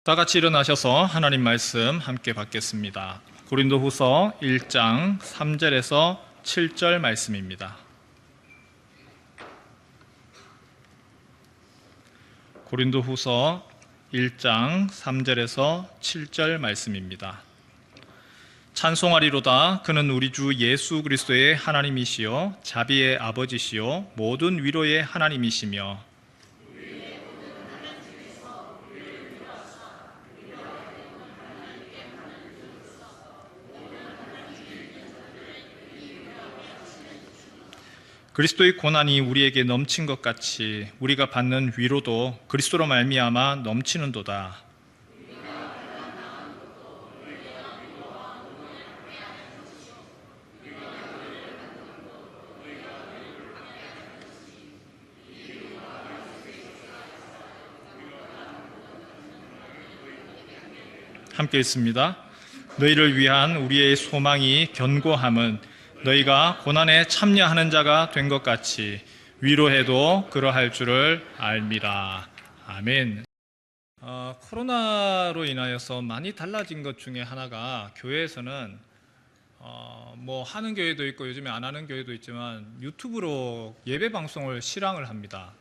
다 같이 일어나셔서 하나님 말씀 함께 받겠습니다. 고린도후서 1장 3절에서 7절 말씀입니다. 고린도후서 1장 3절에서 7절 말씀입니다. 찬송하리로다. 그는 우리 주 예수 그리스도의 하나님이시요 자비의 아버지시요 모든 위로의 하나님이시며 그리스도의 고난이 우리에게 넘친 것 같이 우리가 받는 위로도 그리스도로 말미암아 넘치는도다. 함께 읽습니다. 너희를 위한 우리의 소망이 견고함은 너희가 고난에 참여하는 자가 된 것 같이 위로해도 그러할 줄을 알미라. 아멘. 코로나로 인하여서 많이 달라진 것 중에 하나가 교회에서는 뭐 하는 교회도 있고 요즘에 안 하는 교회도 있지만 유튜브로 예배 방송을 실황을 합니다.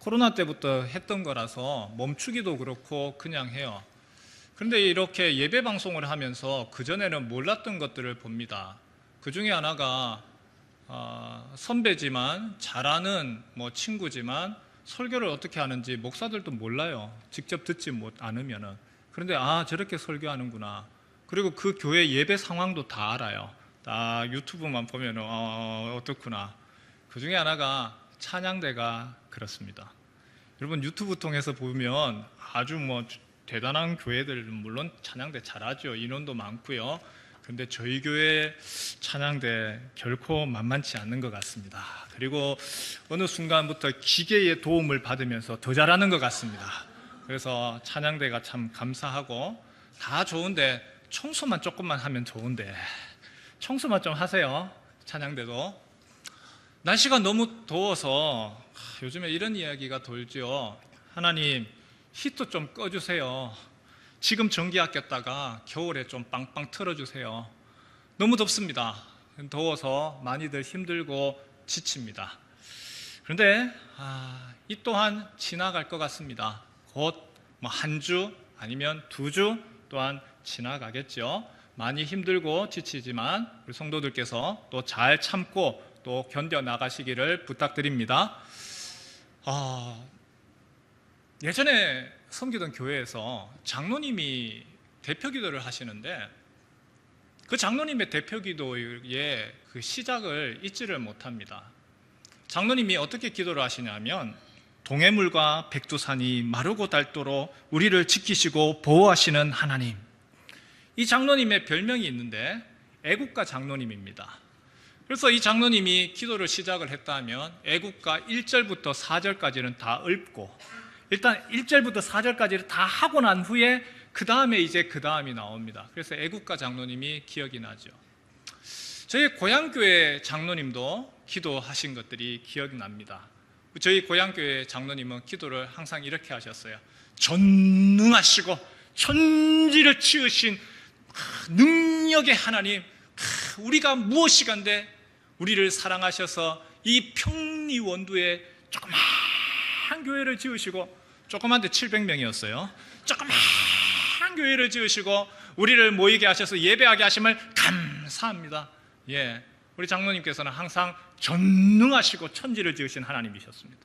코로나 때부터 했던 거라서 멈추기도 그렇고 그냥 해요. 그런데 이렇게 예배 방송을 하면서 그전에는 몰랐던 것들을 봅니다. 그 중에 하나가 선배지만 잘 아는 친구지만 설교를 어떻게 하는지 목사들도 몰라요. 직접 듣지 않으면은. 그런데 저렇게 설교하는구나. 그리고 그 교회 예배 상황도 다 알아요. 다 유튜브만 보면은 어떻구나. 그 중에 하나가 찬양대가 그렇습니다. 여러분 유튜브 통해서 보면 아주 대단한 교회들 물론 찬양대 잘하죠. 인원도 많고요. 근데 저희 교회 찬양대 결코 만만치 않는 것 같습니다. 그리고 어느 순간부터 기계의 도움을 받으면서 더 잘하는 것 같습니다. 그래서 찬양대가 참 감사하고 다 좋은데 청소만 조금만 하면 좋은데 청소만 좀 하세요. 찬양대도. 날씨가 너무 더워서 요즘에 이런 이야기가 돌죠. 하나님 히터 좀 꺼주세요. 지금 전기 아꼈다가 겨울에 좀 빵빵 틀어주세요. 너무 덥습니다. 더워서 많이들 힘들고 지칩니다. 그런데 이 또한 지나갈 것 같습니다. 곧 한 주 아니면 2주 또한 지나가겠죠. 많이 힘들고 지치지만 우리 성도들께서 또 잘 참고 또 견뎌 나가시기를 부탁드립니다. 예전에 섬기던 교회에서 장로님이 대표 기도를 하시는데 그 장로님의 대표 기도의 그 시작을 잊지를 못합니다. 장로님이 어떻게 기도를 하시냐면 동해물과 백두산이 마르고 닳도록 우리를 지키시고 보호하시는 하나님. 이 장로님의 별명이 있는데 애국가 장로님입니다. 그래서 이 장로님이 기도를 시작을 했다면 애국가 1절부터 4절까지는 다 읊고 일단 1절부터 4절까지를 다 하고 난 후에 그 다음에 이제 그 다음이 나옵니다. 그래서 애국가 장로님이 기억이 나죠. 저희 고향교회 장로님도 기도하신 것들이 기억이 납니다. 저희 고향교회 장로님은 기도를 항상 이렇게 하셨어요. 전능하시고 천지를 지으신 능력의 하나님, 우리가 무엇이간데 우리를 사랑하셔서 이 평리원도에 조그만 교회를 지으시고, 조그만데 700명이었어요. 조그만 교회를 지으시고 우리를 모이게 하셔서 예배하게 하심을 감사합니다. 우리 장로님께서는 항상 전능하시고 천지를 지으신 하나님이셨습니다.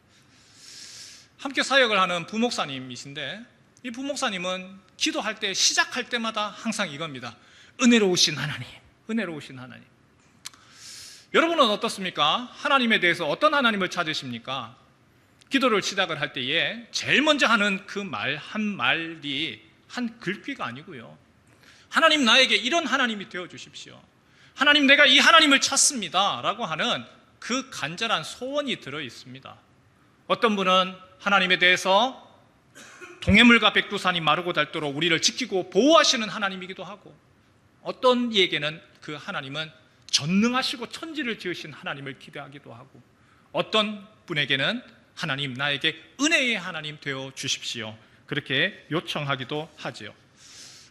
함께 사역을 하는 부목사님이신데 이 부목사님은 기도할 때 시작할 때마다 항상 이겁니다. 은혜로우신 하나님, 은혜로우신 하나님. 여러분은 어떻습니까? 하나님에 대해서 어떤 하나님을 찾으십니까? 기도를 시작을 할 때에 제일 먼저 하는 그 말 한 말이 한 글귀가 아니고요. 하나님 나에게 이런 하나님이 되어주십시오. 하나님 내가 이 하나님을 찾습니다 라고 하는 그 간절한 소원이 들어있습니다. 어떤 분은 하나님에 대해서 동해물과 백두산이 마르고 닳도록 우리를 지키고 보호하시는 하나님이기도 하고, 어떤 이에게는 그 하나님은 전능하시고 천지를 지으신 하나님을 기대하기도 하고, 어떤 분에게는 하나님 나에게 은혜의 하나님 되어 주십시오. 그렇게 요청하기도 하지요.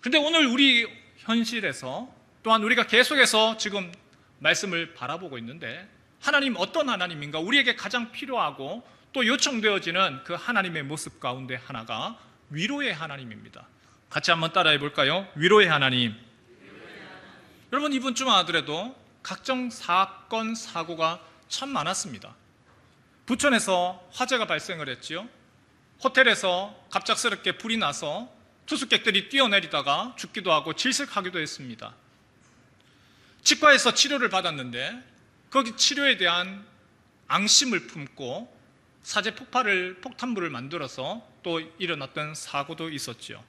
그런데 오늘 우리 현실에서 또한 우리가 계속해서 지금 말씀을 바라보고 있는데, 하나님 어떤 하나님인가? 우리에게 가장 필요하고 또 요청되어지는 그 하나님의 모습 가운데 하나가 위로의 하나님입니다. 같이 한번 따라해 볼까요? 위로의 하나님. 여러분, 이번 주만 하더라도 각종 사건, 사고가 참 많았습니다. 부천에서 화재가 발생을 했지요. 호텔에서 갑작스럽게 불이 나서 투숙객들이 뛰어내리다가 죽기도 하고 질식하기도 했습니다. 치과에서 치료를 받았는데 거기 치료에 대한 앙심을 품고 사제 폭탄물을 만들어서 또 일어났던 사고도 있었죠.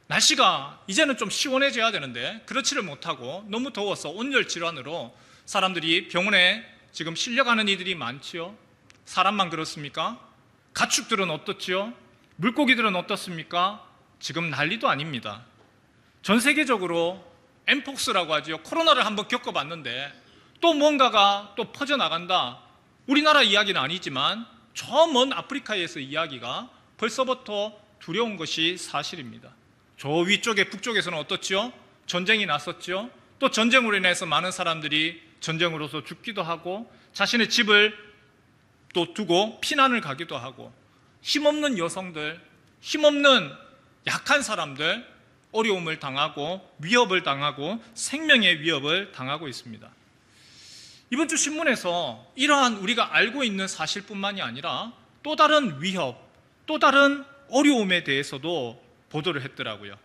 날씨가 이제는 좀 시원해져야 되는데 그렇지를 못하고 너무 더워서 온열 질환으로 사람들이 병원에 지금 실려가는 이들이 많지요. 사람만 그렇습니까? 가축들은 어떻지요? 물고기들은 어떻습니까? 지금 난리도 아닙니다. 전 세계적으로 엠폭스라고 하죠. 코로나를 한번 겪어봤는데 또 뭔가가 또 퍼져나간다. 우리나라 이야기는 아니지만 저 먼 아프리카에서 이야기가 벌써부터 두려운 것이 사실입니다. 저 위쪽에 북쪽에서는 어떻지요? 전쟁이 났었죠. 또 전쟁으로 인해서 많은 사람들이 전쟁으로서 죽기도 하고 자신의 집을 또 두고 피난을 가기도 하고, 힘없는 여성들, 힘없는 약한 사람들 어려움을 당하고 위협을 당하고 생명의 위협을 당하고 있습니다. 이번 주 신문에서 이러한 우리가 알고 있는 사실뿐만이 아니라 또 다른 위협, 또 다른 어려움에 대해서도 보도를 했더라고요.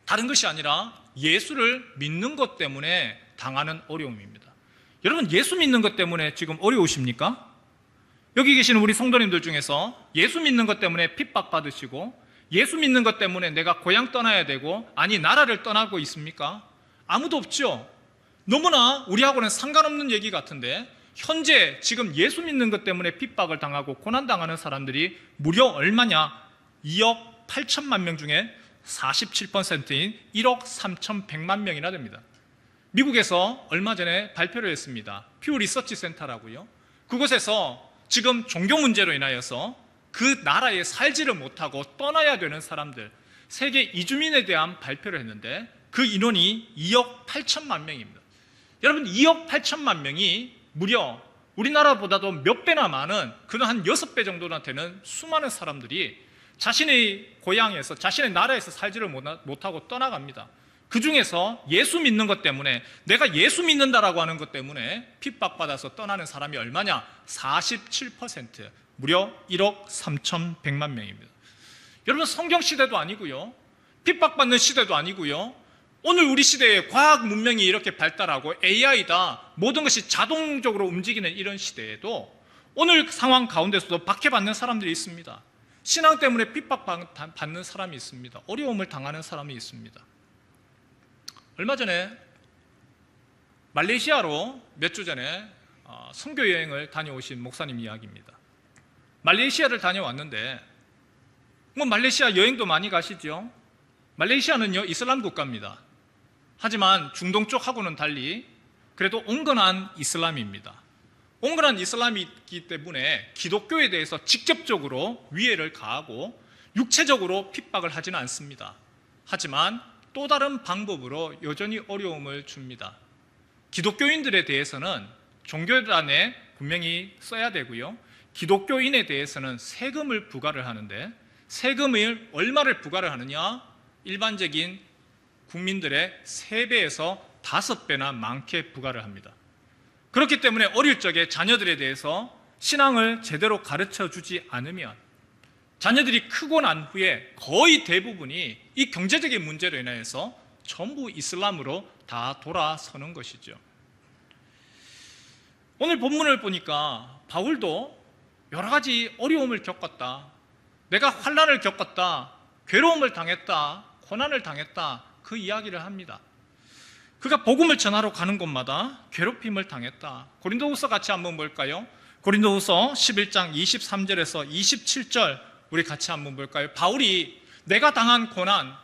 다른 것이 아니라 예수를 믿는 것 때문에 당하는 어려움입니다. 여러분, 예수 믿는 것 때문에 지금 어려우십니까? 여기 계시는 우리 성도님들 중에서 예수 믿는 것 때문에 핍박받으시고 예수 믿는 것 때문에 내가 고향 떠나야 되고, 아니 나라를 떠나고 있습니까? 아무도 없죠. 너무나 우리하고는 상관없는 얘기 같은데 현재 지금 예수 믿는 것 때문에 핍박을 당하고 고난당하는 사람들이 무려 얼마냐? 2억 8천만 명 중에 47%인 1억 3,100만 명이나 됩니다. 미국에서 얼마 전에 발표를 했습니다. 퓨 리서치 센터라고요. 그곳에서 지금 종교 문제로 인하여서 그 나라에 살지를 못하고 떠나야 되는 사람들, 세계 이주민에 대한 발표를 했는데 그 인원이 2억 8천만 명입니다. 여러분, 2억 8천만 명이 무려 우리나라보다도 몇 배나 많은, 그는 한 6배 정도나 되는 수많은 사람들이 자신의 고향에서, 자신의 나라에서 살지를 못하고 떠나갑니다. 그 중에서 예수 믿는 것 때문에, 내가 예수 믿는다라고 하는 것 때문에 핍박받아서 떠나는 사람이 얼마냐? 47%, 무려 1억 3,100만 명입니다. 여러분, 성경시대도 아니고요, 핍박받는 시대도 아니고요, 오늘 우리 시대에 과학 문명이 이렇게 발달하고 AI다, 모든 것이 자동적으로 움직이는 이런 시대에도 오늘 상황 가운데서도 박해받는 사람들이 있습니다. 신앙 때문에 핍박받는 사람이 있습니다. 어려움을 당하는 사람이 있습니다. 얼마 전에 말레이시아로 몇 주 전에 선교 여행을 다녀오신 목사님 이야기입니다. 말레이시아를 다녀왔는데, 말레이시아 여행도 많이 가시죠. 말레이시아는요, 이슬람 국가입니다. 하지만 중동 쪽하고는 달리 그래도 온건한 이슬람입니다. 온건한 이슬람이기 때문에 기독교에 대해서 직접적으로 위해를 가하고 육체적으로 핍박을 하지는 않습니다. 하지만 또 다른 방법으로 여전히 어려움을 줍니다. 기독교인들에 대해서는 종교단에 분명히 써야 되고요, 기독교인에 대해서는 세금을 부과를 하는데, 세금을 얼마를 부과를 하느냐? 일반적인 국민들의 3배에서 5배나 많게 부과를 합니다. 그렇기 때문에 어릴 적에 자녀들에 대해서 신앙을 제대로 가르쳐 주지 않으면 자녀들이 크고 난 후에 거의 대부분이 이 경제적인 문제로 인해서 전부 이슬람으로 다 돌아서는 것이죠. 오늘 본문을 보니까 바울도 여러 가지 어려움을 겪었다, 내가 환난을 겪었다, 괴로움을 당했다, 고난을 당했다, 그 이야기를 합니다. 그가 복음을 전하러 가는 곳마다 괴롭힘을 당했다. 고린도후서 같이 한번 볼까요? 고린도후서 11장 23절에서 27절 우리 같이 한번 볼까요? 바울이 내가 당한 고난,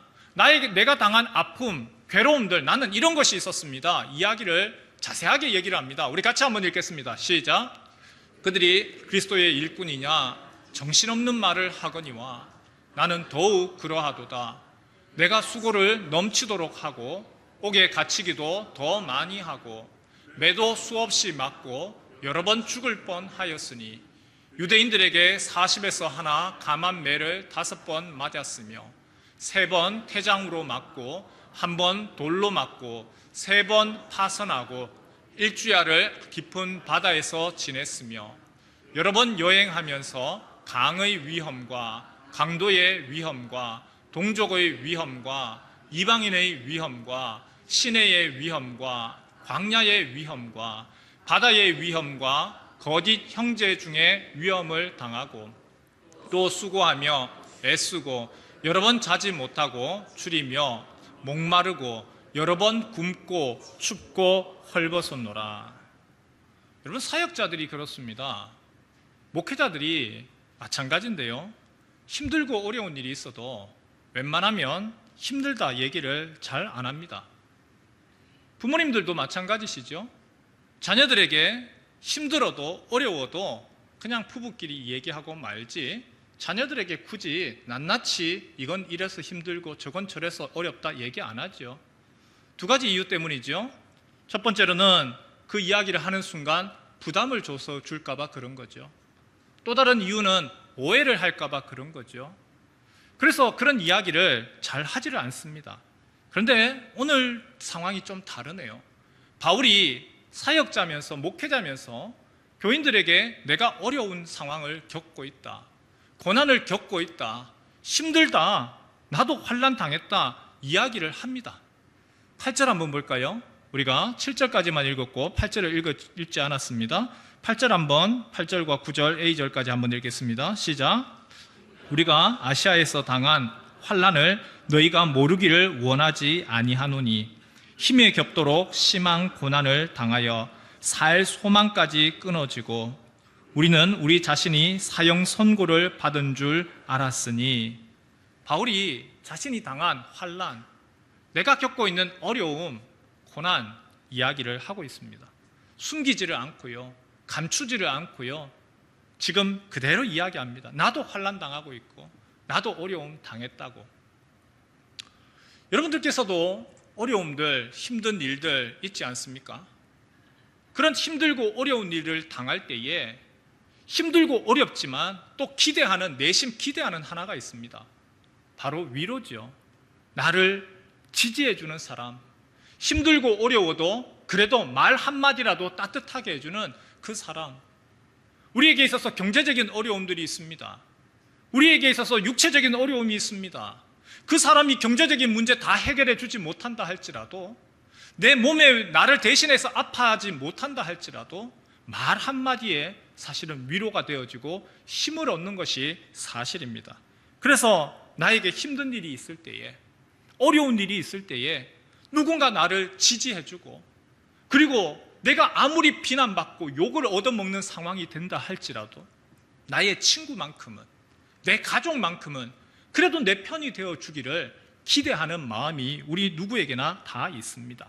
내가 당한 아픔, 괴로움들, 나는 이런 것이 있었습니다, 이야기를 자세하게 얘기를 합니다. 우리 같이 한번 읽겠습니다. 시작. 그들이 그리스도의 일꾼이냐 정신없는 말을 하거니와 나는 더욱 그러하도다. 내가 수고를 넘치도록 하고 옥에 갇히기도 더 많이 하고 매도 수없이 맞고 여러 번 죽을 뻔하였으니 유대인들에게 40에서 하나 감한 매를 5번 맞았으며 3번 태장으로 맞고 1번 돌로 맞고 3번 파선하고 일주야를 깊은 바다에서 지냈으며 여러 번 여행하면서 강의 위험과 강도의 위험과 동족의 위험과 이방인의 위험과 시내의 위험과 광야의 위험과 바다의 위험과 거짓 형제 중에 위험을 당하고 또 수고하며 애쓰고 여러 번 자지 못하고 줄이며 목마르고 여러 번 굶고 춥고 헐벗었노라. 여러분, 사역자들이 그렇습니다. 목회자들이 마찬가지인데요. 힘들고 어려운 일이 있어도 웬만하면 힘들다 얘기를 잘 안 합니다. 부모님들도 마찬가지시죠. 자녀들에게 힘들어도 어려워도 그냥 부부끼리 얘기하고 말지 자녀들에게 굳이 낱낱이 이건 이래서 힘들고 저건 저래서 어렵다 얘기 안 하죠. 2가지 이유 때문이죠. 첫 번째로는 그 이야기를 하는 순간 부담을 줘서 줄까 봐 그런 거죠. 또 다른 이유는 오해를 할까 봐 그런 거죠. 그래서 그런 이야기를 잘 하지를 않습니다. 그런데 오늘 상황이 좀 다르네요. 바울이 사역자면서 목회자면서 교인들에게 내가 어려운 상황을 겪고 있다, 고난을 겪고 있다, 힘들다, 나도 환난 당했다 이야기를 합니다. 8절 한번 볼까요? 우리가 7절까지만 읽었고 8절을 읽지 않았습니다. 8절 한번 8절과 9절 A절까지 한번 읽겠습니다. 시작. 우리가 아시아에서 당한 환난을 너희가 모르기를 원하지 아니하노니 힘에 겹도록 심한 고난을 당하여 살 소망까지 끊어지고 우리는 우리 자신이 사형 선고를 받은 줄 알았으니. 바울이 자신이 당한 환난, 내가 겪고 있는 어려움, 고난 이야기를 하고 있습니다. 숨기지를 않고요, 감추지를 않고요, 지금 그대로 이야기합니다. 나도 환난 당하고 있고 나도 어려움 당했다고. 여러분들께서도 어려움들, 힘든 일들 있지 않습니까? 그런 힘들고 어려운 일을 당할 때에 힘들고 어렵지만 또 기대하는, 내심 기대하는 하나가 있습니다. 바로 위로죠. 나를 지지해주는 사람, 힘들고 어려워도 그래도 말 한마디라도 따뜻하게 해주는 그 사람. 우리에게 있어서 경제적인 어려움들이 있습니다. 우리에게 있어서 육체적인 어려움이 있습니다. 그 사람이 경제적인 문제 다 해결해 주지 못한다 할지라도, 내 몸에 나를 대신해서 아파하지 못한다 할지라도 말 한마디에 사실은 위로가 되어지고 힘을 얻는 것이 사실입니다. 그래서 나에게 힘든 일이 있을 때에, 어려운 일이 있을 때에 누군가 나를 지지해주고, 그리고 내가 아무리 비난받고 욕을 얻어먹는 상황이 된다 할지라도 나의 친구만큼은, 내 가족만큼은 그래도 내 편이 되어주기를 기대하는 마음이 우리 누구에게나 다 있습니다.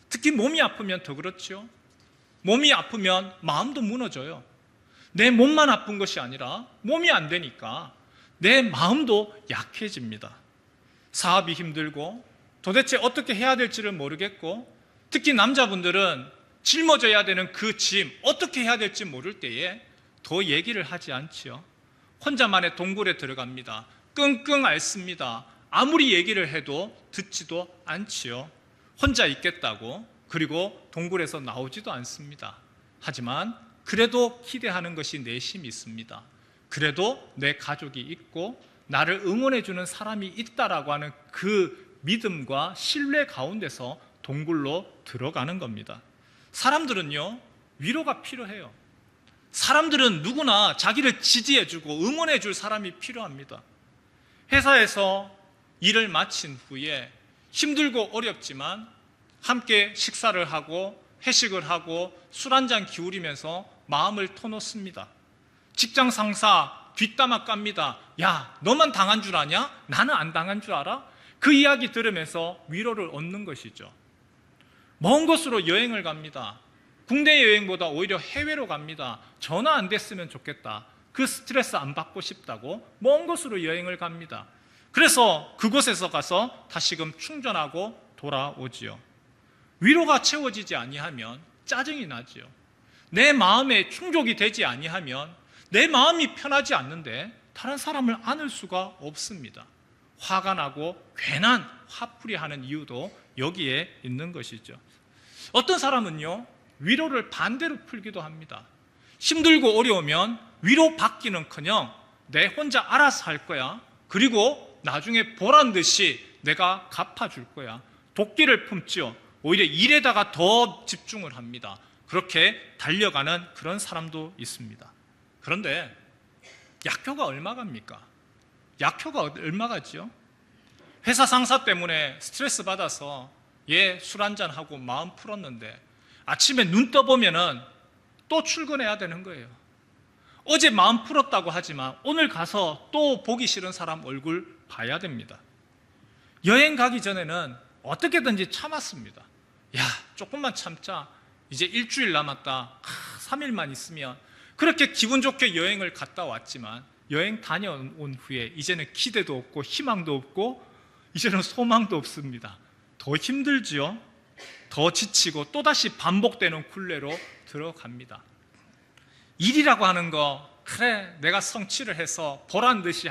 특히 몸이 아프면 더 그렇죠. 몸이 아프면 마음도 무너져요. 내 몸만 아픈 것이 아니라 몸이 안 되니까 내 마음도 약해집니다. 사업이 힘들고 도대체 어떻게 해야 될지를 모르겠고, 특히 남자분들은 짊어져야 되는 그 짐 어떻게 해야 될지 모를 때에 더 얘기를 하지 않지요. 혼자만의 동굴에 들어갑니다. 끙끙 앓습니다. 아무리 얘기를 해도 듣지도 않지요. 혼자 있겠다고, 그리고 동굴에서 나오지도 않습니다. 하지만 그래도 기대하는 것이 내심이 있습니다. 그래도 내 가족이 있고 나를 응원해주는 사람이 있다라고 하는 그 믿음과 신뢰 가운데서 동굴로 들어가는 겁니다. 사람들은요, 위로가 필요해요. 사람들은 누구나 자기를 지지해주고 응원해줄 사람이 필요합니다. 회사에서 일을 마친 후에 힘들고 어렵지만 함께 식사를 하고 회식을 하고 술 한잔 기울이면서 마음을 터놓습니다. 직장 상사 뒷담화 깝니다. 야, 너만 당한 줄 아냐? 나는 안 당한 줄 알아? 그 이야기 들으면서 위로를 얻는 것이죠. 먼 곳으로 여행을 갑니다. 국내 여행보다 오히려 해외로 갑니다. 전화 안 됐으면 좋겠다. 그 스트레스 안 받고 싶다고 먼 곳으로 여행을 갑니다. 그래서 그곳에서 가서 다시금 충전하고 돌아오지요. 위로가 채워지지 아니하면 짜증이 나지요. 내 마음에 충족이 되지 아니하면 내 마음이 편하지 않는데 다른 사람을 안을 수가 없습니다. 화가 나고 괜한 화풀이 하는 이유도 여기에 있는 것이죠. 어떤 사람은요, 위로를 반대로 풀기도 합니다. 힘들고 어려우면 위로 받기는커녕 내 혼자 알아서 할 거야. 그리고 나중에 보란 듯이 내가 갚아줄 거야. 도끼를 품지요. 오히려 일에다가 더 집중을 합니다. 그렇게 달려가는 그런 사람도 있습니다. 그런데 약효가 얼마 갑니까? 약효가 얼마 가지요? 회사 상사 때문에 스트레스 받아서 술 한잔하고 마음 풀었는데 아침에 눈 떠보면은 또 출근해야 되는 거예요. 어제 마음 풀었다고 하지만 오늘 가서 또 보기 싫은 사람 얼굴 봐야 됩니다. 여행 가기 전에는 어떻게든지 참았습니다. 조금만 참자. 이제 일주일 남았다. 3일만 있으면. 그렇게 기분 좋게 여행을 갔다 왔지만 여행 다녀온 후에 이제는 기대도 없고 희망도 없고 이제는 소망도 없습니다. 더 힘들지요. 더 지치고 또다시 반복되는 굴레로 들어갑니다. 일이라고 하는 거, 그래 내가 성취를 해서 보란 듯이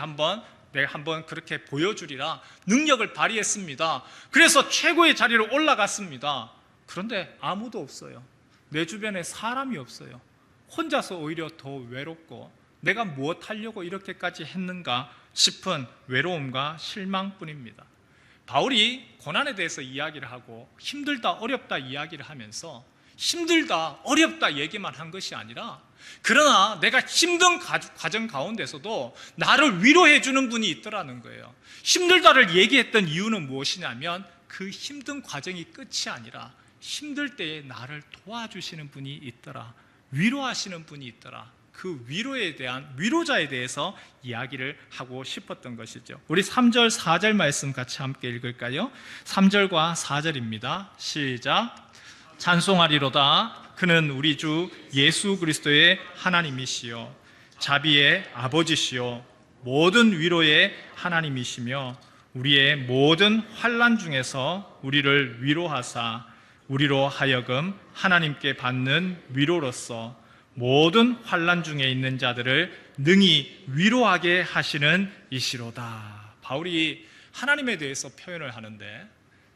내가 한번 그렇게 보여주리라 능력을 발휘했습니다. 그래서 최고의 자리로 올라갔습니다. 그런데 아무도 없어요. 내 주변에 사람이 없어요. 혼자서 오히려 더 외롭고 내가 무엇 하려고 이렇게까지 했는가 싶은 외로움과 실망뿐입니다. 바울이 고난에 대해서 이야기를 하고 힘들다 어렵다 이야기를 하면서 힘들다 어렵다 얘기만 한 것이 아니라 그러나 내가 힘든 과정 가운데서도 나를 위로해 주는 분이 있더라는 거예요. 힘들다를 얘기했던 이유는 무엇이냐면 그 힘든 과정이 끝이 아니라 힘들 때에 나를 도와주시는 분이 있더라. 위로하시는 분이 있더라. 그 위로자에 대해서 이야기를 하고 싶었던 것이죠. 우리 3절 4절 말씀 같이 함께 읽을까요? 3절과 4절입니다. 시작. 찬송하리로다. 그는 우리 주 예수 그리스도의 하나님이시요 자비의 아버지시요 모든 위로의 하나님이시며 우리의 모든 환난 중에서 우리를 위로하사 우리로 하여금 하나님께 받는 위로로서 모든 환난 중에 있는 자들을 능히 위로하게 하시는 이시로다. 바울이 하나님에 대해서 표현을 하는데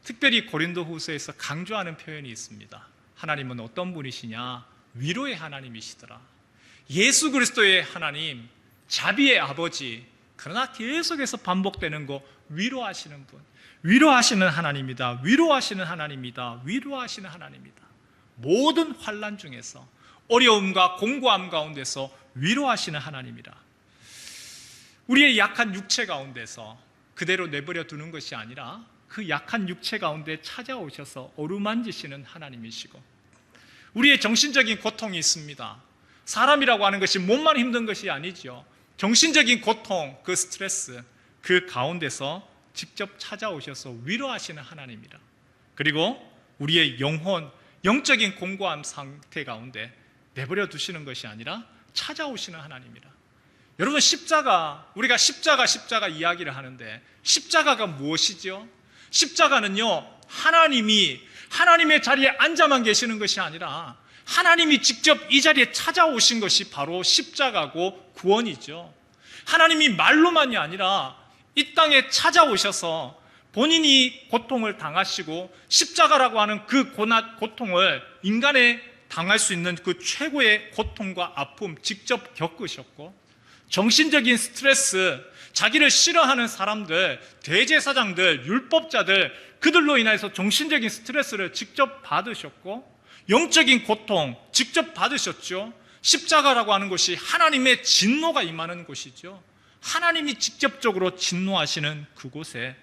특별히 고린도후서에서 강조하는 표현이 있습니다. 하나님은 어떤 분이시냐? 위로의 하나님이시더라. 예수 그리스도의 하나님, 자비의 아버지. 그러나 계속해서 반복되는 거 위로하시는 분. 위로하시는 하나님이다. 위로하시는 하나님이다. 위로하시는 하나님이다. 모든 환난 중에서 어려움과 공고함 가운데서 위로하시는 하나님이라. 우리의 약한 육체 가운데서 그대로 내버려 두는 것이 아니라 그 약한 육체 가운데 찾아오셔서 어루만지시는 하나님이시고 우리의 정신적인 고통이 있습니다. 사람이라고 하는 것이 몸만 힘든 것이 아니죠. 정신적인 고통, 그 스트레스, 그 가운데서 직접 찾아오셔서 위로하시는 하나님이라. 그리고 우리의 영혼, 영적인 공고함 상태 가운데 내버려 두시는 것이 아니라 찾아오시는 하나님이라. 여러분, 우리가 십자가 이야기를 하는데 십자가가 무엇이죠? 십자가는요, 하나님이 하나님의 자리에 앉아만 계시는 것이 아니라 하나님이 직접 이 자리에 찾아오신 것이 바로 십자가고 구원이죠. 하나님이 말로만이 아니라 이 땅에 찾아오셔서 본인이 고통을 당하시고 십자가라고 하는 그 고통을 인간에 당할 수 있는 그 최고의 고통과 아픔 직접 겪으셨고 정신적인 스트레스, 자기를 싫어하는 사람들, 대제사장들, 율법자들 그들로 인해서 정신적인 스트레스를 직접 받으셨고 영적인 고통 직접 받으셨죠. 십자가라고 하는 것이 하나님의 진노가 임하는 곳이죠. 하나님이 직접적으로 진노하시는 그곳에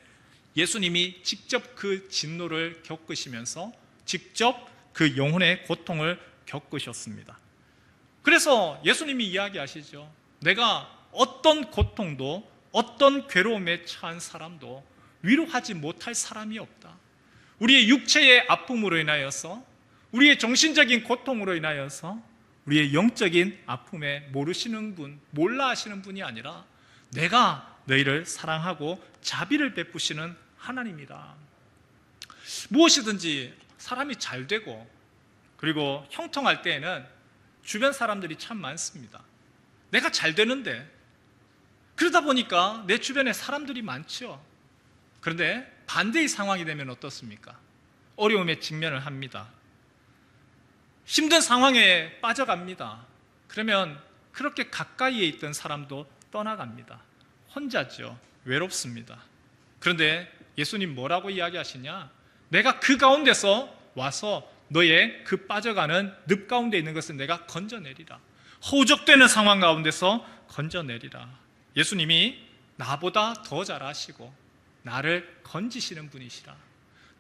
예수님이 직접 그 진노를 겪으시면서 직접 그 영혼의 고통을 겪으셨습니다. 그래서 예수님이 이야기하시죠. 내가 어떤 고통도 어떤 괴로움에 처한 사람도 위로하지 못할 사람이 없다. 우리의 육체의 아픔으로 인하여서 우리의 정신적인 고통으로 인하여서 우리의 영적인 아픔에 모르시는 분, 몰라 하시는 분이 아니라 내가 너희를 사랑하고 자비를 베푸시는 하나님이다. 무엇이든지 사람이 잘 되고 그리고 형통할 때에는 주변 사람들이 참 많습니다. 내가 잘 되는데 그러다 보니까 내 주변에 사람들이 많죠. 그런데 반대의 상황이 되면 어떻습니까? 어려움에 직면을 합니다. 힘든 상황에 빠져갑니다. 그러면 그렇게 가까이에 있던 사람도 떠나갑니다. 혼자죠. 외롭습니다. 그런데 예수님 뭐라고 이야기하시냐? 내가 그 가운데서 와서 너의 그 빠져가는 늪 가운데 있는 것을 내가 건져내리라. 허우적대는 상황 가운데서 건져내리라. 예수님이 나보다 더 잘하시고 나를 건지시는 분이시라.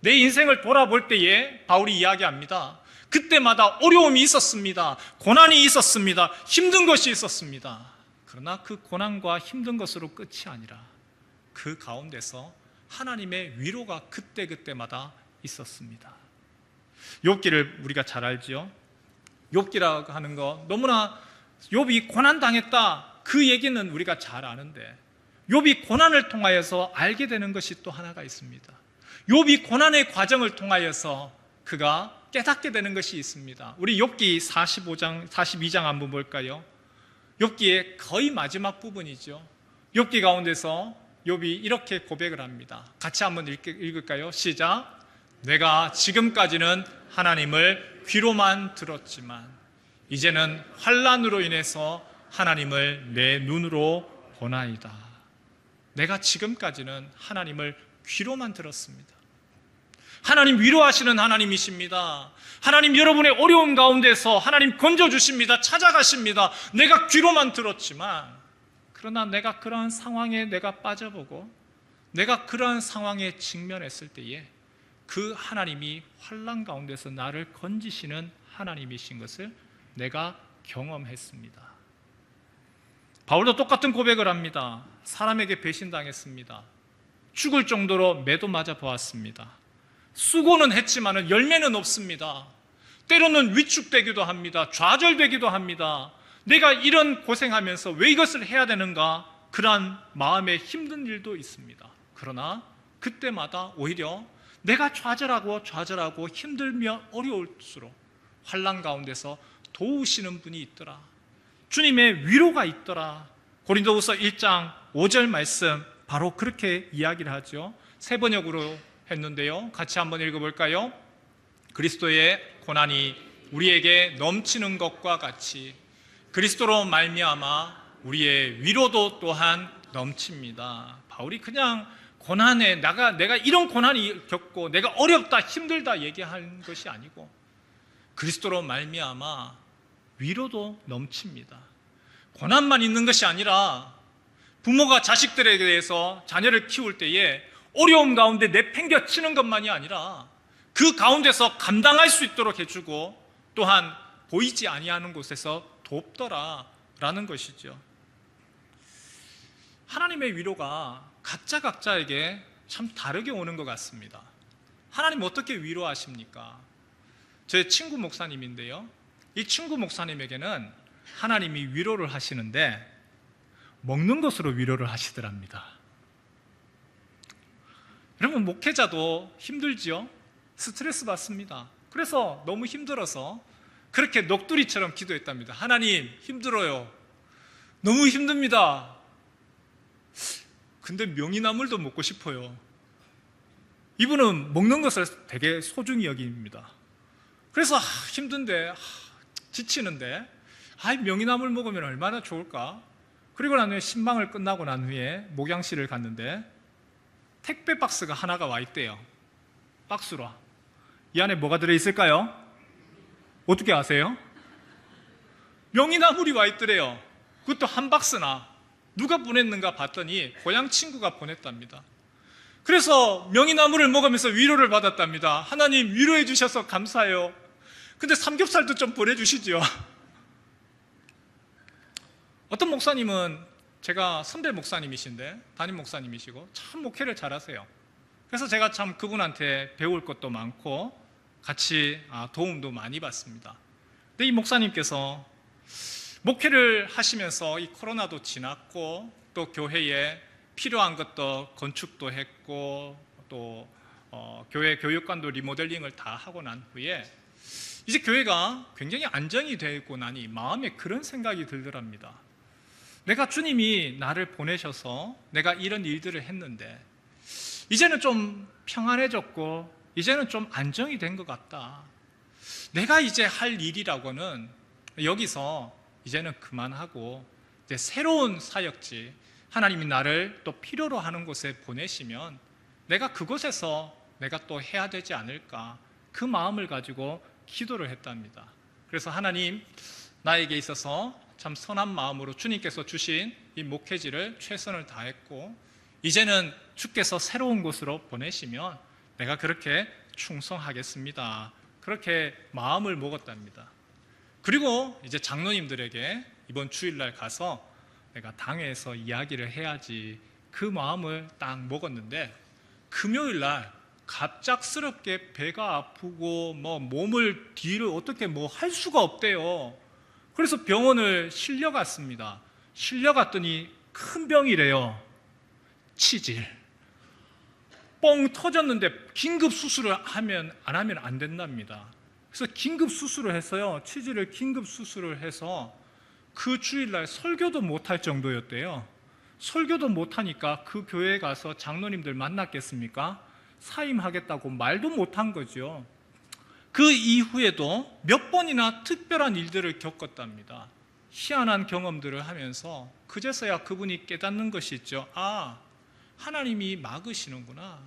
내 인생을 돌아볼 때에 바울이 이야기합니다. 그때마다 어려움이 있었습니다. 고난이 있었습니다. 힘든 것이 있었습니다. 그러나 그 고난과 힘든 것으로 끝이 아니라 그 가운데서 하나님의 위로가 그때그때마다 있었습니다. 욥기를 우리가 잘 알지요. 욥기라고 하는 거 너무나 욥이 고난당했다 그 얘기는 우리가 잘 아는데 욥이 고난을 통하여서 알게 되는 것이 또 하나가 있습니다. 욥이 고난의 과정을 통하여서 그가 깨닫게 되는 것이 있습니다. 우리 욥기 42장 한번 볼까요? 욥기의 거의 마지막 부분이죠. 욥기 가운데서 욥이 이렇게 고백을 합니다. 같이 한번 읽을까요? 시작. 내가 지금까지는 하나님을 귀로만 들었지만 이제는 환난으로 인해서 하나님을 내 눈으로 보나이다. 내가 지금까지는 하나님을 귀로만 들었습니다. 하나님 위로하시는 하나님이십니다. 하나님 여러분의 어려움 가운데서 하나님 건져주십니다. 찾아가십니다. 내가 귀로만 들었지만 그러나 내가 그러한 상황에 내가 빠져보고 내가 그러한 상황에 직면했을 때에 그 하나님이 환난 가운데서 나를 건지시는 하나님이신 것을 내가 경험했습니다. 바울도 똑같은 고백을 합니다. 사람에게 배신당했습니다. 죽을 정도로 매도 맞아 보았습니다. 수고는 했지만 열매는 없습니다. 때로는 위축되기도 합니다. 좌절되기도 합니다. 내가 이런 고생하면서 왜 이것을 해야 되는가? 그러한 마음에 힘든 일도 있습니다. 그러나 그때마다 오히려 내가 좌절하고 힘들며 어려울수록 환난 가운데서 도우시는 분이 있더라. 주님의 위로가 있더라. 고린도후서 1장 5절 말씀 바로 그렇게 이야기를 하죠. 세 번역으로 했는데요. 같이 한번 읽어볼까요? 그리스도의 고난이 우리에게 넘치는 것과 같이 그리스도로 말미암아 우리의 위로도 또한 넘칩니다. 바울이 그냥 고난에 내가 이런 고난이 겪고 내가 어렵다 힘들다 얘기한 것이 아니고 그리스도로 말미암아 위로도 넘칩니다. 고난만 있는 것이 아니라 부모가 자식들에 대해서 자녀를 키울 때에 어려움 가운데 내팽겨치는 것만이 아니라 그 가운데서 감당할 수 있도록 해주고 또한 보이지 아니하는 곳에서 돕더라라는 것이죠. 하나님의 위로가 각자에게 참 다르게 오는 것 같습니다. 하나님 어떻게 위로하십니까? 제 친구 목사님인데요. 이 친구 목사님에게는 하나님이 위로를 하시는데 먹는 것으로 위로를 하시더랍니다. 여러분 목회자도 힘들지요? 스트레스 받습니다. 그래서 너무 힘들어서 그렇게 넋두리처럼 기도했답니다. 하나님 힘들어요. 너무 힘듭니다. 근데 명이나물도 먹고 싶어요. 이분은 먹는 것을 되게 소중히 여깁니다. 그래서 힘든데 지치는데 명이나물 먹으면 얼마나 좋을까? 그리고 난 후에 신방을 끝나고 난 후에 목양실을 갔는데 택배 박스가 하나가 와 있대요. 박스로. 이 안에 뭐가 들어있을까요? 어떻게 아세요? 명이나물이 와 있더래요. 그것도 한 박스나. 누가 보냈는가 봤더니 고향 친구가 보냈답니다. 그래서 명이나물을 먹으면서 위로를 받았답니다. 하나님 위로해 주셔서 감사해요. 근데 삼겹살도 좀 보내주시죠. 어떤 목사님은 제가 선배 목사님이신데 담임 목사님이시고 참 목회를 잘하세요. 그래서 제가 참 그분한테 배울 것도 많고 같이 도움도 많이 받습니다. 근데 이 목사님께서 목회를 하시면서 이 코로나도 지났고 또 교회에 필요한 것도 건축도 했고 또 교회 교육관도 리모델링을 다 하고 난 후에 이제 교회가 굉장히 안정이 되고 나니 마음에 그런 생각이 들더랍니다. 내가 주님이 나를 보내셔서 내가 이런 일들을 했는데 이제는 좀 평안해졌고 이제는 좀 안정이 된 것 같다. 내가 이제 할 일이라고는 여기서 이제는 그만하고 이제 새로운 사역지, 하나님이 나를 또 필요로 하는 곳에 보내시면 내가 그곳에서 내가 또 해야 되지 않을까, 그 마음을 가지고 기도를 했답니다. 그래서 하나님, 나에게 있어서 참 선한 마음으로 주님께서 주신 이 목회지를 최선을 다했고 이제는 주께서 새로운 곳으로 보내시면 내가 그렇게 충성하겠습니다. 그렇게 마음을 먹었답니다. 그리고 이제 장로님들에게 이번 주일날 가서 내가 당회에서 이야기를 해야지, 그 마음을 딱 먹었는데 금요일날 갑작스럽게 배가 아프고 몸을 뒤를 어떻게 할 수가 없대요. 그래서 병원을 실려갔습니다. 실려갔더니 큰 병이래요. 치질. 뻥 터졌는데 긴급 수술을 안 하면 안 된답니다. 그래서 긴급 수술을 했어요. 치질을 긴급 수술을 해서 그 주일날 설교도 못할 정도였대요. 설교도 못하니까 그 교회에 가서 장로님들 만났겠습니까? 사임하겠다고 말도 못한 거죠. 그 이후에도 몇 번이나 특별한 일들을 겪었답니다. 희한한 경험들을 하면서 그제서야 그분이 깨닫는 것이 있죠. 아, 하나님이 막으시는구나.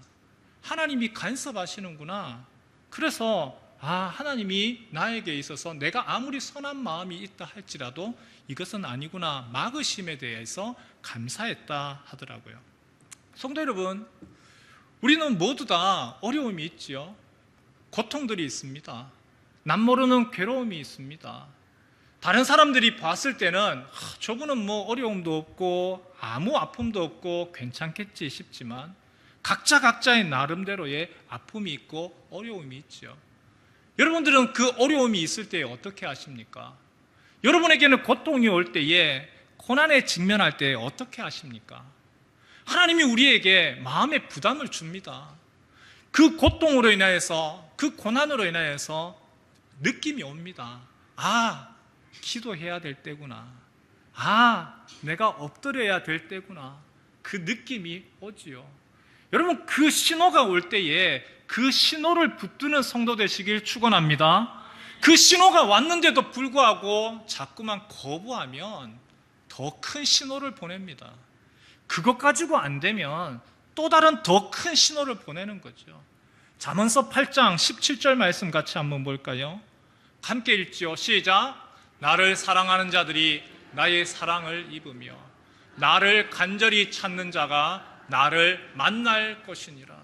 하나님이 간섭하시는구나. 그래서 하나님이 나에게 있어서 내가 아무리 선한 마음이 있다 할지라도 이것은 아니구나, 막으심에 대해서 감사했다 하더라고요. 성도 여러분, 우리는 모두 다 어려움이 있지요. 고통들이 있습니다. 남모르는 괴로움이 있습니다. 다른 사람들이 봤을 때는 저분은 어려움도 없고 아무 아픔도 없고 괜찮겠지 싶지만 각자의 나름대로의 아픔이 있고 어려움이 있죠. 여러분들은 그 어려움이 있을 때 어떻게 하십니까? 여러분에게는 고통이 올 때에, 고난에 직면할 때 어떻게 하십니까? 하나님이 우리에게 마음의 부담을 줍니다. 그 고통으로 인하여서, 그 고난으로 인하여서 느낌이 옵니다. 기도해야 될 때구나. 내가 엎드려야 될 때구나. 그 느낌이 오지요. 여러분, 그 신호가 올 때에 그 신호를 붙드는 성도 되시길 축원합니다. 그 신호가 왔는데도 불구하고 자꾸만 거부하면 더 큰 신호를 보냅니다. 그것 가지고 안 되면 또 다른 더 큰 신호를 보내는 거죠. 잠언서 8장 17절 말씀 같이 한번 볼까요? 함께 읽지요. 시작. 나를 사랑하는 자들이 나의 사랑을 입으며 나를 간절히 찾는 자가 나를 만날 것이니라.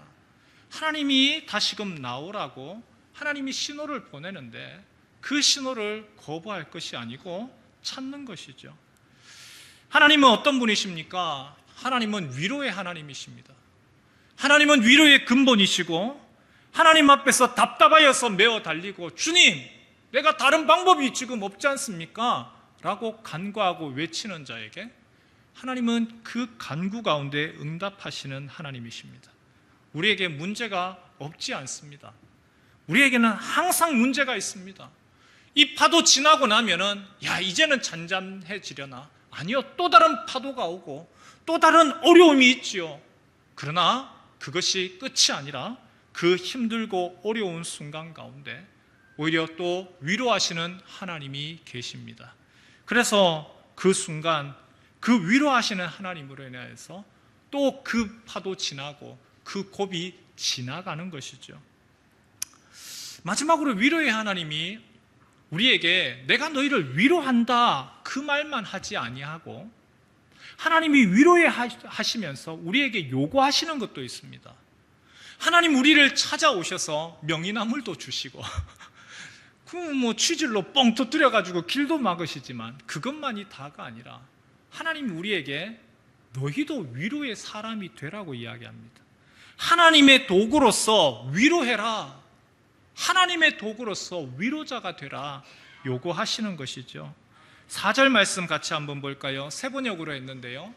하나님이 다시금 나오라고 하나님이 신호를 보내는데 그 신호를 거부할 것이 아니고 찾는 것이죠. 하나님은 어떤 분이십니까? 하나님은 위로의 하나님이십니다. 하나님은 위로의 근본이시고 하나님 앞에서 답답하여서 메어 달리고 주님, 내가 다른 방법이 지금 없지 않습니까? 라고 간구하고 외치는 자에게 하나님은 그 간구 가운데 응답하시는 하나님이십니다. 우리에게 문제가 없지 않습니다. 우리에게는 항상 문제가 있습니다. 이 파도 지나고 나면은 이제는 잔잔해지려나? 아니요, 또 다른 파도가 오고 또 다른 어려움이 있지요. 그러나 그것이 끝이 아니라 그 힘들고 어려운 순간 가운데 오히려 또 위로하시는 하나님이 계십니다. 그래서 그 순간 그 위로하시는 하나님으로 인해서 또 그 파도 지나고 그 고비 지나가는 것이죠. 마지막으로 위로의 하나님이 우리에게 내가 너희를 위로한다 그 말만 하지 아니하고 하나님이 위로해 하시면서 우리에게 요구하시는 것도 있습니다. 하나님 우리를 찾아오셔서 명이나물도 주시고 취질로 뻥 터뜨려가지고 길도 막으시지만 그것만이 다가 아니라 하나님 우리에게 너희도 위로의 사람이 되라고 이야기합니다. 하나님의 도구로서 위로해라. 하나님의 도구로서 위로자가 되라 요구하시는 것이죠. 4절 말씀 같이 한번 볼까요? 세 번역으로 했는데요.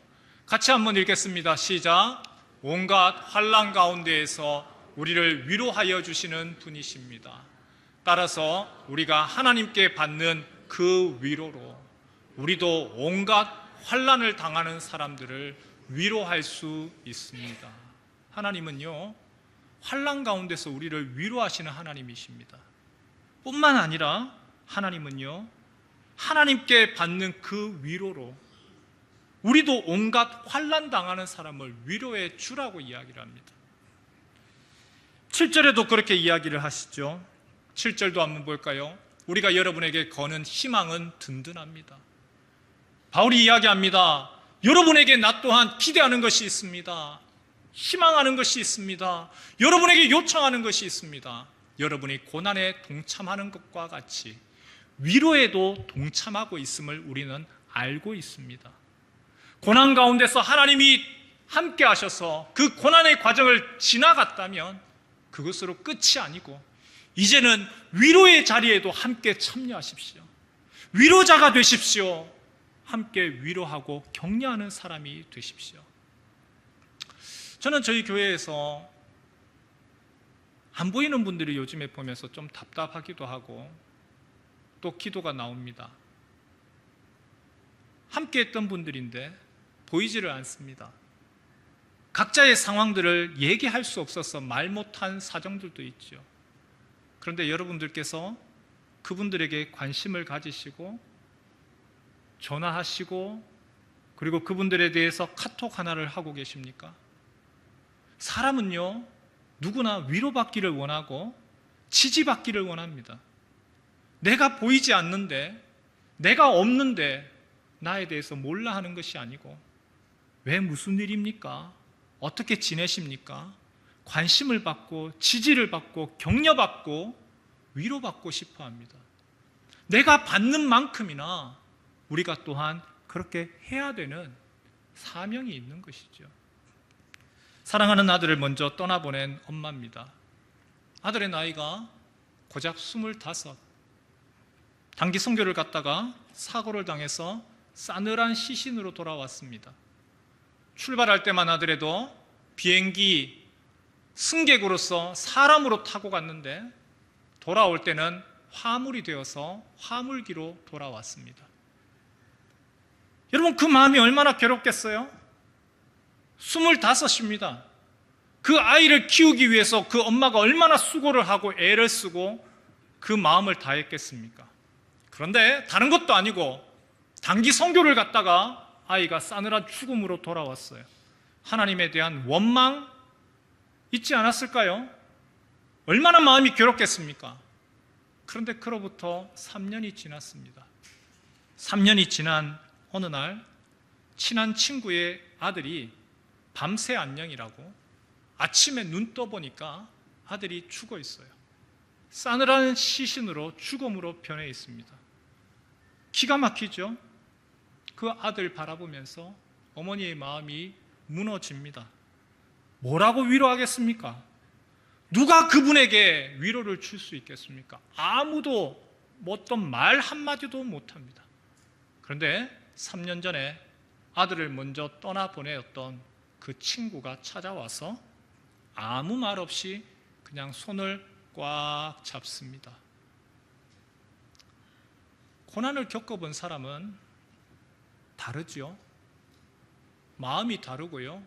같이 한번 읽겠습니다. 시작. 온갖 환난 가운데에서 우리를 위로하여 주시는 분이십니다. 따라서 우리가 하나님께 받는 그 위로로 우리도 온갖 환난을 당하는 사람들을 위로할 수 있습니다. 하나님은요, 환난 가운데서 우리를 위로하시는 하나님이십니다. 뿐만 아니라 하나님은요, 하나님께 받는 그 위로로 우리도 온갖 환난 당하는 사람을 위로해 주라고 이야기를 합니다. 7절에도 그렇게 이야기를 하시죠. 7절도 한번 볼까요? 우리가 여러분에게 거는 희망은 든든합니다. 바울이 이야기합니다. 여러분에게 나 또한 기대하는 것이 있습니다. 희망하는 것이 있습니다. 여러분에게 요청하는 것이 있습니다. 여러분이 고난에 동참하는 것과 같이 위로에도 동참하고 있음을 우리는 알고 있습니다. 고난 가운데서 하나님이 함께 하셔서 그 고난의 과정을 지나갔다면 그것으로 끝이 아니고 이제는 위로의 자리에도 함께 참여하십시오. 위로자가 되십시오. 함께 위로하고 격려하는 사람이 되십시오. 저는 저희 교회에서 안 보이는 분들이 요즘에 보면서 좀 답답하기도 하고 또 기도가 나옵니다. 함께 했던 분들인데 보이지를 않습니다. 각자의 상황들을 얘기할 수 없어서 말 못한 사정들도 있죠. 그런데 여러분들께서 그분들에게 관심을 가지시고 전화하시고 그리고 그분들에 대해서 카톡 하나를 하고 계십니까? 사람은요, 누구나 위로받기를 원하고 지지받기를 원합니다. 내가 보이지 않는데, 내가 없는데 나에 대해서 몰라 하는 것이 아니고 왜 무슨 일입니까? 어떻게 지내십니까? 관심을 받고 지지를 받고 격려받고 위로받고 싶어 합니다. 내가 받는 만큼이나 우리가 또한 그렇게 해야 되는 사명이 있는 것이죠. 사랑하는 아들을 먼저 떠나보낸 엄마입니다. 아들의 나이가 고작 25. 단기 선교를 갔다가 사고를 당해서 싸늘한 시신으로 돌아왔습니다. 출발할 때만 하더라도 비행기 승객으로서 사람으로 타고 갔는데 돌아올 때는 화물이 되어서 화물기로 돌아왔습니다. 여러분, 그 마음이 얼마나 괴롭겠어요? 25입니다. 그 아이를 키우기 위해서 그 엄마가 얼마나 수고를 하고 애를 쓰고 그 마음을 다했겠습니까? 그런데 다른 것도 아니고 단기 선교를 갔다가 아이가 싸늘한 죽음으로 돌아왔어요. 하나님에 대한 원망 있지 않았을까요? 얼마나 마음이 괴롭겠습니까? 그런데 그로부터 3년이 지났습니다. 3년이 지난 어느 날 친한 친구의 아들이 밤새 안녕이라고 아침에 눈 떠보니까 아들이 죽어 있어요. 싸늘한 시신으로 죽음으로 변해 있습니다. 기가 막히죠? 그 아들 바라보면서 어머니의 마음이 무너집니다. 뭐라고 위로하겠습니까? 누가 그분에게 위로를 줄 수 있겠습니까? 아무도 어떤 말 한마디도 못합니다. 그런데 3년 전에 아들을 먼저 떠나보내었던 그 친구가 찾아와서 아무 말 없이 그냥 손을 꽉 잡습니다. 고난을 겪어본 사람은 다르죠. 마음이 다르고요.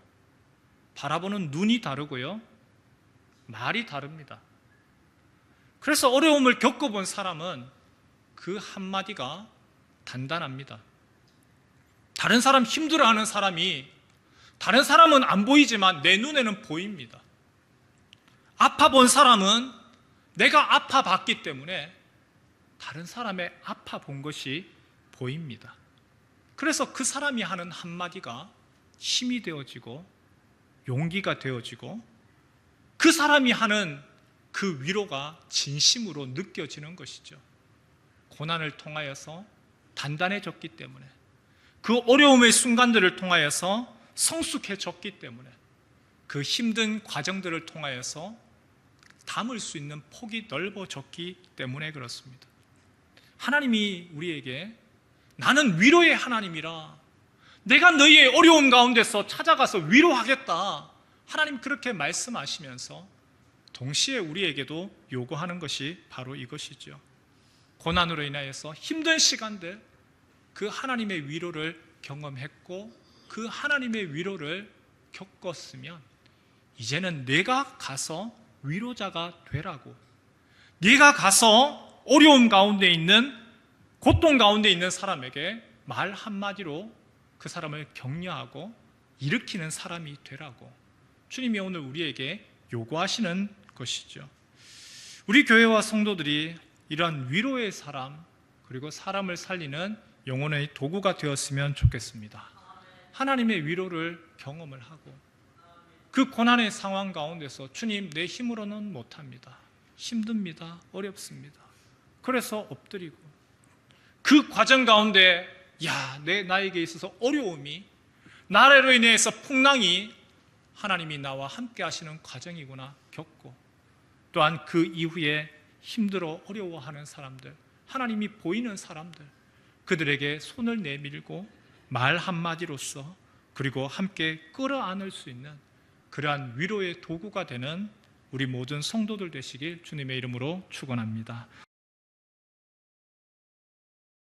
바라보는 눈이 다르고요. 말이 다릅니다. 그래서 어려움을 겪어본 사람은 그 한마디가 단단합니다. 다른 사람 힘들어하는 사람이 다른 사람은 안 보이지만 내 눈에는 보입니다. 아파본 사람은 내가 아파봤기 때문에 다른 사람의 아파본 것이 보입니다. 그래서 그 사람이 하는 한마디가 힘이 되어지고 용기가 되어지고 그 사람이 하는 그 위로가 진심으로 느껴지는 것이죠. 고난을 통하여서 단단해졌기 때문에 그 어려움의 순간들을 통하여서 성숙해졌기 때문에 그 힘든 과정들을 통하여서 담을 수 있는 폭이 넓어졌기 때문에 그렇습니다. 하나님이 우리에게 나는 위로의 하나님이라. 내가 너희의 어려움 가운데서 찾아가서 위로하겠다. 하나님 그렇게 말씀하시면서 동시에 우리에게도 요구하는 것이 바로 이것이죠. 고난으로 인하여서 힘든 시간들, 그 하나님의 위로를 경험했고 그 하나님의 위로를 겪었으면 이제는 내가 가서 위로자가 되라고, 네가 가서 어려움 가운데 있는, 고통 가운데 있는 사람에게 말 한마디로 그 사람을 격려하고 일으키는 사람이 되라고 주님이 오늘 우리에게 요구하시는 것이죠. 우리 교회와 성도들이 이러한 위로의 사람, 그리고 사람을 살리는 영혼의 도구가 되었으면 좋겠습니다. 하나님의 위로를 경험을 하고 그 고난의 상황 가운데서 주님, 내 힘으로는 못합니다. 힘듭니다. 어렵습니다. 그래서 엎드리고 그 과정 가운데 나에게 있어서 어려움이, 나로 인해서 풍랑이 하나님이 나와 함께 하시는 과정이구나 겪고, 또한 그 이후에 힘들어 어려워하는 사람들, 하나님이 보이는 사람들, 그들에게 손을 내밀고 말 한마디로써 그리고 함께 끌어안을 수 있는 그러한 위로의 도구가 되는 우리 모든 성도들 되시길 주님의 이름으로 축원합니다.